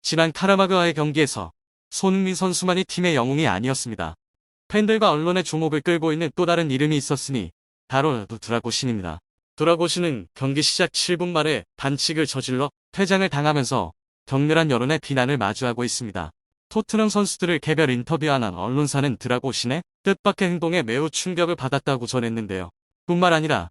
지난 카라바그와의 경기에서 손흥민 선수만이 팀의 영웅이 아니었습니다. 팬들과 언론의 주목을 끌고 있는 또 다른 이름이 있었으니 바로 드라고신입니다. 드라고신은 경기 시작 7분 말에 반칙을 저질러 퇴장을 당하면서 격렬한 여론의 비난을 마주하고 있습니다. 토트넘 선수들을 개별 인터뷰하는 언론사는 드라고신의 뜻밖의 행동에 매우 충격을 받았다고 전했는데요. 뿐만 아니라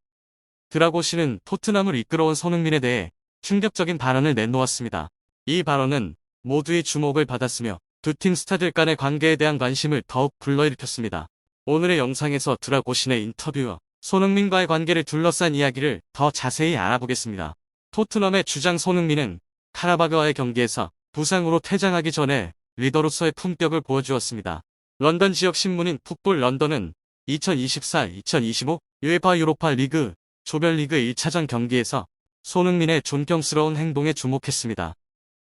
드라고신은 토트넘을 이끌어온 손흥민에 대해 충격적인 발언을 내놓았습니다. 이 발언은 모두의 주목을 받았으며 두 팀 스타들 간의 관계에 대한 관심을 더욱 불러일으켰습니다. 오늘의 영상에서 드라고신의 인터뷰와 손흥민과의 관계를 둘러싼 이야기를 더 자세히 알아보겠습니다. 토트넘의 주장 손흥민은 카라바그와의 경기에서 부상으로 퇴장하기 전에 리더로서의 품격을 보여주었습니다. 런던 지역 신문인 풋볼 런던은 2024-2025 UEFA 유로파 리그 조별리그 1차전 경기에서 손흥민의 존경스러운 행동에 주목했습니다.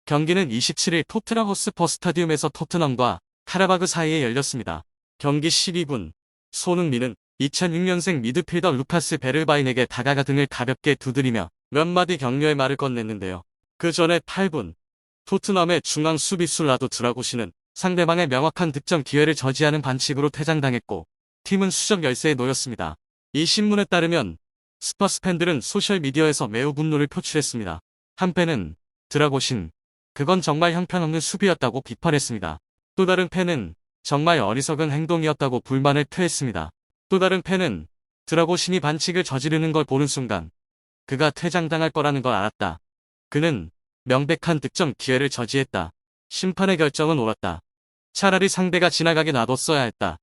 경기는 27일 토트넘 호스퍼 스타디움에서 토트넘과 카라바그 사이에 열렸습니다. 경기 12분, 손흥민은 2006년생 미드필더 루카스 베르바인에게 다가가 등을 가볍게 두드리며 몇 마디 격려의 말을 건넸는데요. 그 전에 8분, 토트넘의 중앙 수비수 라도 드라고신은 상대방의 명확한 득점 기회를 저지하는 반칙으로 퇴장당했고 팀은 수적 열세에 놓였습니다. 이 신문에 따르면 스퍼스 팬들은 소셜미디어에서 매우 분노를 표출했습니다. 한 팬은 드라고신, 그건 정말 형편없는 수비였다고 비판했습니다. 또 다른 팬은 정말 어리석은 행동이었다고 불만을 표했습니다. 또 다른 팬은 드라고신이 반칙을 저지르는 걸 보는 순간 그가 퇴장당할 거라는 걸 알았다. 그는 명백한 득점 기회를 저지했다. 심판의 결정은 옳았다. 차라리 상대가 지나가게 놔뒀어야 했다.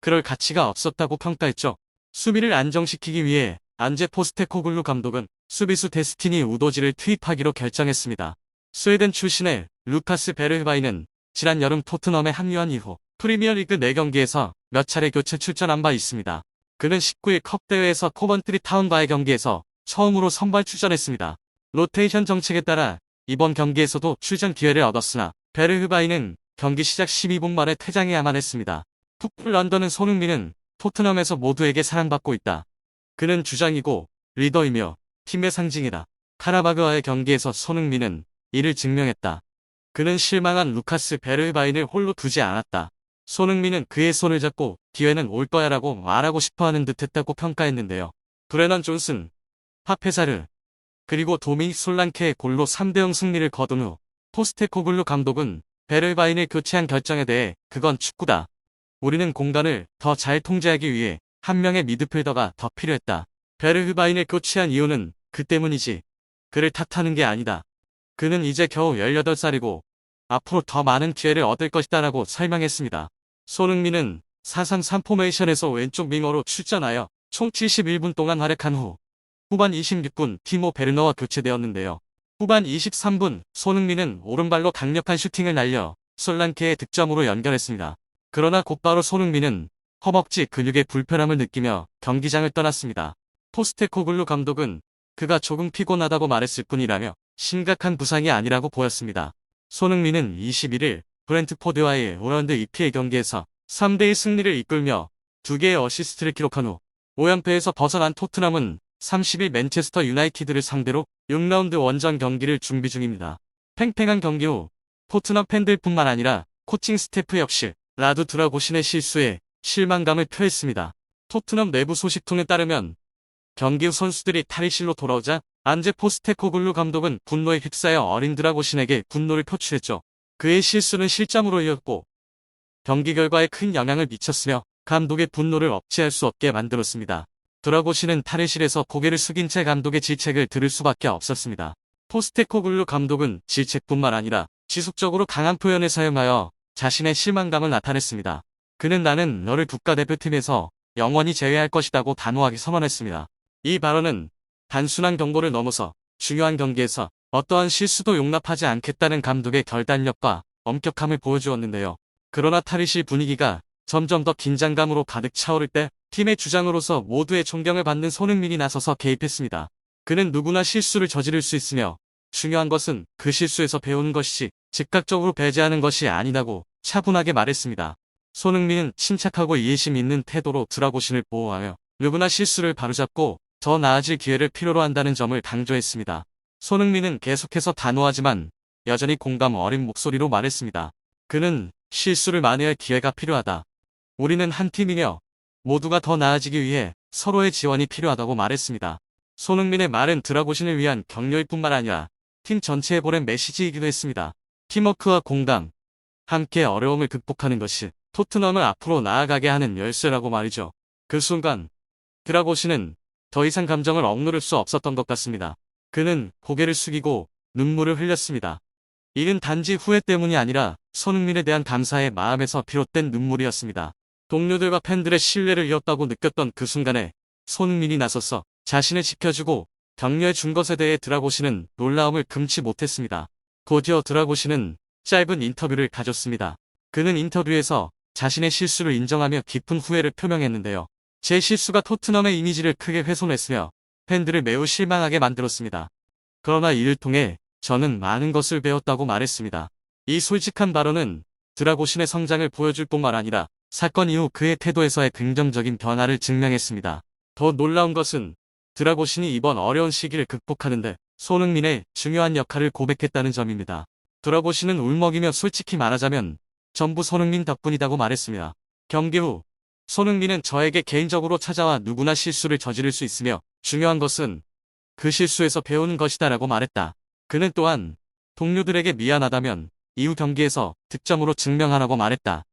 그럴 가치가 없었다고 평가했죠. 수비를 안정시키기 위해 안제 포스테코글루 감독은 수비수 데스티니 우도지를 투입하기로 결정했습니다. 스웨덴 출신의 루카스 베르바인은 지난 여름 토트넘에 합류한 이후 프리미어리그 4경기에서 몇 차례 교체 출전한 바 있습니다. 그는 19일 컵 대회에서 코번트리 타운과의 경기에서 처음으로 선발 출전했습니다. 로테이션 정책에 따라 이번 경기에서도 출전 기회를 얻었으나 베르바인은 경기 시작 12분 만에 퇴장해야만 했습니다. 풋볼 런던은 손흥민은 토트넘에서 모두에게 사랑받고 있다. 그는 주장이고 리더이며 팀의 상징이다. 카라바그와의 경기에서 손흥민은 이를 증명했다. 그는 실망한 루카스 베르바인을 홀로 두지 않았다. 손흥민은 그의 손을 잡고 기회는 올 거야라고 말하고 싶어하는 듯했다고 평가했는데요. 브레넌 존슨, 파페사르, 그리고 도미닉 솔랑케의 골로 3대0 승리를 거둔 후 포스테코글루 감독은 베르바인을 교체한 결정에 대해 그건 축구다. 우리는 공간을 더 잘 통제하기 위해 한 명의 미드필더가 더 필요했다. 베르바인을 교체한 이유는 그 때문이지. 그를 탓하는 게 아니다. 그는 이제 겨우 18살이고 앞으로 더 많은 기회를 얻을 것이다 라고 설명했습니다. 손흥민은 4-3-3 포메이션에서 왼쪽 윙어로 출전하여 총 71분 동안 활약한 후 후반 26분 티모 베르너와 교체되었는데요. 후반 23분 손흥민은 오른발로 강력한 슈팅을 날려 솔랑케의 득점으로 연결했습니다. 그러나 곧바로 손흥민은 허벅지 근육의 불편함을 느끼며 경기장을 떠났습니다. 포스테코글루 감독은 그가 조금 피곤하다고 말했을 뿐이라며 심각한 부상이 아니라고 보였습니다. 손흥민은 21일 브렌트포드와의 오랜드 EPL 경기에서 3대1 승리를 이끌며 2개의 어시스트를 기록한 후 5연패에서 벗어난 토트넘은 30일 맨체스터 유나이티드를 상대로 6라운드 원정 경기를 준비 중입니다. 팽팽한 경기 후 토트넘 팬들뿐만 아니라 코칭 스태프 역시 라두 드라고신의 실수에 실망감을 표했습니다. 토트넘 내부 소식통에 따르면 경기 후 선수들이 탈의실로 돌아오자 안제 포스테코글루 감독은 분노에 휩싸여 어린 드라고신에게 분노를 표출했죠. 그의 실수는 실점으로 이었고 경기 결과에 큰 영향을 미쳤으며 감독의 분노를 억제할 수 없게 만들었습니다. 드라고신은 탈의실에서 고개를 숙인 채 감독의 질책을 들을 수밖에 없었습니다. 포스테코글루 감독은 질책뿐만 아니라 지속적으로 강한 표현을 사용하여 자신의 실망감을 나타냈습니다. 그는 나는 너를 국가대표팀에서 영원히 제외할 것이라고 단호하게 선언했습니다. 이 발언은 단순한 경고를 넘어서 중요한 경기에서 어떠한 실수도 용납하지 않겠다는 감독의 결단력과 엄격함을 보여주었는데요. 그러나 탈의실 분위기가 점점 더 긴장감으로 가득 차오를 때 팀의 주장으로서 모두의 존경을 받는 손흥민이 나서서 개입했습니다. 그는 누구나 실수를 저지를 수 있으며 중요한 것은 그 실수에서 배우는 것이지 즉각적으로 배제하는 것이 아니라고 차분하게 말했습니다. 손흥민은 침착하고 이해심 있는 태도로 드라고신을 보호하며 누구나 실수를 바로잡고 더 나아질 기회를 필요로 한다는 점을 강조했습니다. 손흥민은 계속해서 단호하지만 여전히 공감 어린 목소리로 말했습니다. 그는 실수를 만회할 기회가 필요하다. 우리는 한 팀이며 모두가 더 나아지기 위해 서로의 지원이 필요하다고 말했습니다. 손흥민의 말은 드라고신을 위한 격려일 뿐만 아니라 팀 전체에 보낸 메시지이기도 했습니다. 팀워크와 공감, 함께 어려움을 극복하는 것이 토트넘을 앞으로 나아가게 하는 열쇠라고 말이죠. 그 순간 드라고신은 더 이상 감정을 억누를 수 없었던 것 같습니다. 그는 고개를 숙이고 눈물을 흘렸습니다. 이는 단지 후회 때문이 아니라 손흥민에 대한 감사의 마음에서 비롯된 눈물이었습니다. 동료들과 팬들의 신뢰를 잃었다고 느꼈던 그 순간에 손흥민이 나서서 자신을 지켜주고 격려해 준 것에 대해 드라고신은 놀라움을 금치 못했습니다. 곧이어 드라고신은 짧은 인터뷰를 가졌습니다. 그는 인터뷰에서 자신의 실수를 인정하며 깊은 후회를 표명했는데요. 제 실수가 토트넘의 이미지를 크게 훼손했으며 팬들을 매우 실망하게 만들었습니다. 그러나 이를 통해 저는 많은 것을 배웠다고 말했습니다. 이 솔직한 발언은 드라고신의 성장을 보여줄 뿐만 아니라 사건 이후 그의 태도에서의 긍정적인 변화를 증명했습니다. 더 놀라운 것은 드라고신이 이번 어려운 시기를 극복하는데 손흥민의 중요한 역할을 고백했다는 점입니다. 드라고신은 울먹이며 솔직히 말하자면 전부 손흥민 덕분이라고 말했습니다. 경기 후 손흥민은 저에게 개인적으로 찾아와 누구나 실수를 저지를 수 있으며 중요한 것은 그 실수에서 배우는 것이다 라고 말했다. 그는 또한 동료들에게 미안하다면 이후 경기에서 득점으로 증명하라고 말했다.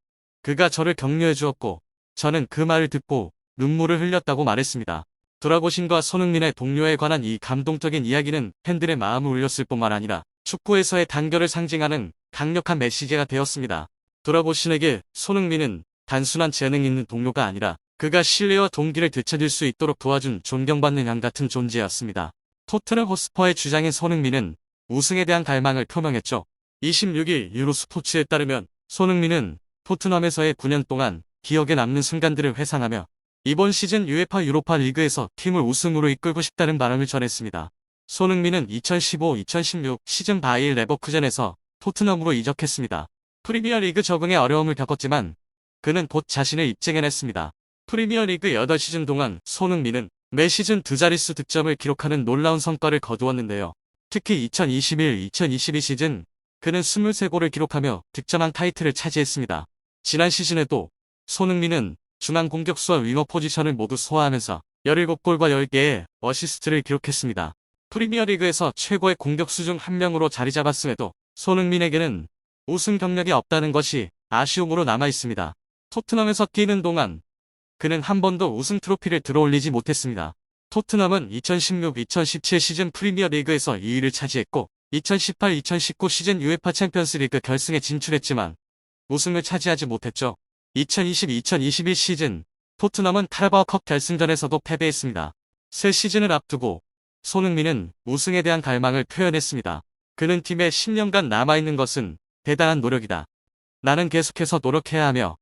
그가 저를 격려해 주었고 저는 그 말을 듣고 눈물을 흘렸다고 말했습니다. 드라고신과 손흥민의 동료에 관한 이 감동적인 이야기는 팬들의 마음을 울렸을 뿐만 아니라 축구에서의 단결을 상징하는 강력한 메시지가 되었습니다. 드라고신에게 손흥민은 단순한 재능 있는 동료가 아니라 그가 신뢰와 동기를 되찾을 수 있도록 도와준 존경받는 양 같은 존재였습니다. 토트넘 호스퍼의 주장인 손흥민은 우승에 대한 갈망을 표명했죠. 26일 유로스포츠에 따르면 손흥민은 토트넘에서의 9년 동안 기억에 남는 순간들을 회상하며 이번 시즌 UEFA 유로파 리그에서 팀을 우승으로 이끌고 싶다는 바람을 전했습니다. 손흥민은 2015-2016 시즌 바이엘 레버쿠젠에서 토트넘으로 이적했습니다. 프리미어리그 적응에 어려움을 겪었지만 그는 곧 자신을 입증해냈습니다. 프리미어리그 8시즌 동안 손흥민은 매 시즌 두 자릿수 득점을 기록하는 놀라운 성과를 거두었는데요. 특히 2021-2022 시즌 그는 23골을 기록하며 득점왕 타이틀을 차지했습니다. 지난 시즌에도 손흥민은 중앙 공격수와 윙어 포지션을 모두 소화하면서 17골과 10개의 어시스트를 기록했습니다. 프리미어리그에서 최고의 공격수 중 한 명으로 자리 잡았음에도 손흥민에게는 우승 경력이 없다는 것이 아쉬움으로 남아있습니다. 토트넘에서 뛰는 동안 그는 한 번도 우승 트로피를 들어올리지 못했습니다. 토트넘은 2016-2017 시즌 프리미어리그에서 2위를 차지했고 2018-2019 시즌 UEFA 챔피언스리그 결승에 진출했지만 우승을 차지하지 못했죠. 2020-2021 시즌 토트넘은 카라바오컵 결승전에서도 패배했습니다. 새 시즌을 앞두고 손흥민은 우승에 대한 갈망을 표현했습니다. 그는 팀에 10년간 남아있는 것은 대단한 노력이다. 나는 계속해서 노력해야 하며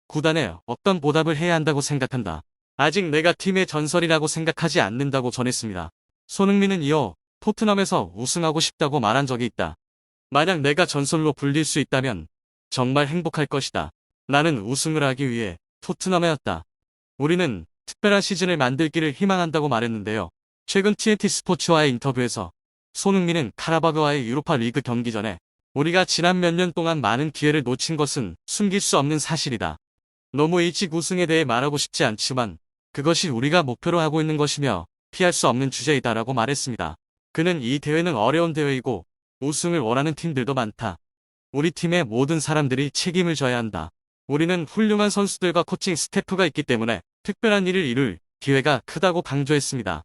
구단에 어떤 보답을 해야 한다고 생각한다. 아직 내가 팀의 전설이라고 생각하지 않는다고 전했습니다. 손흥민은 이어 토트넘에서 우승하고 싶다고 말한 적이 있다. 만약 내가 전설로 불릴 수 있다면 정말 행복할 것이다. 나는 우승을 하기 위해 토트넘에 왔다. 우리는 특별한 시즌을 만들기를 희망한다고 말했는데요. 최근 TNT 스포츠와의 인터뷰에서 손흥민은 카라바그와의 유로파 리그 경기 전에 우리가 지난 몇 년 동안 많은 기회를 놓친 것은 숨길 수 없는 사실이다. 너무 일찍 우승에 대해 말하고 싶지 않지만 그것이 우리가 목표로 하고 있는 것이며 피할 수 없는 주제이다라고 말했습니다. 그는 이 대회는 어려운 대회이고 우승을 원하는 팀들도 많다. 우리 팀의 모든 사람들이 책임을 져야 한다. 우리는 훌륭한 선수들과 코칭 스태프가 있기 때문에 특별한 일을 이룰 기회가 크다고 강조했습니다.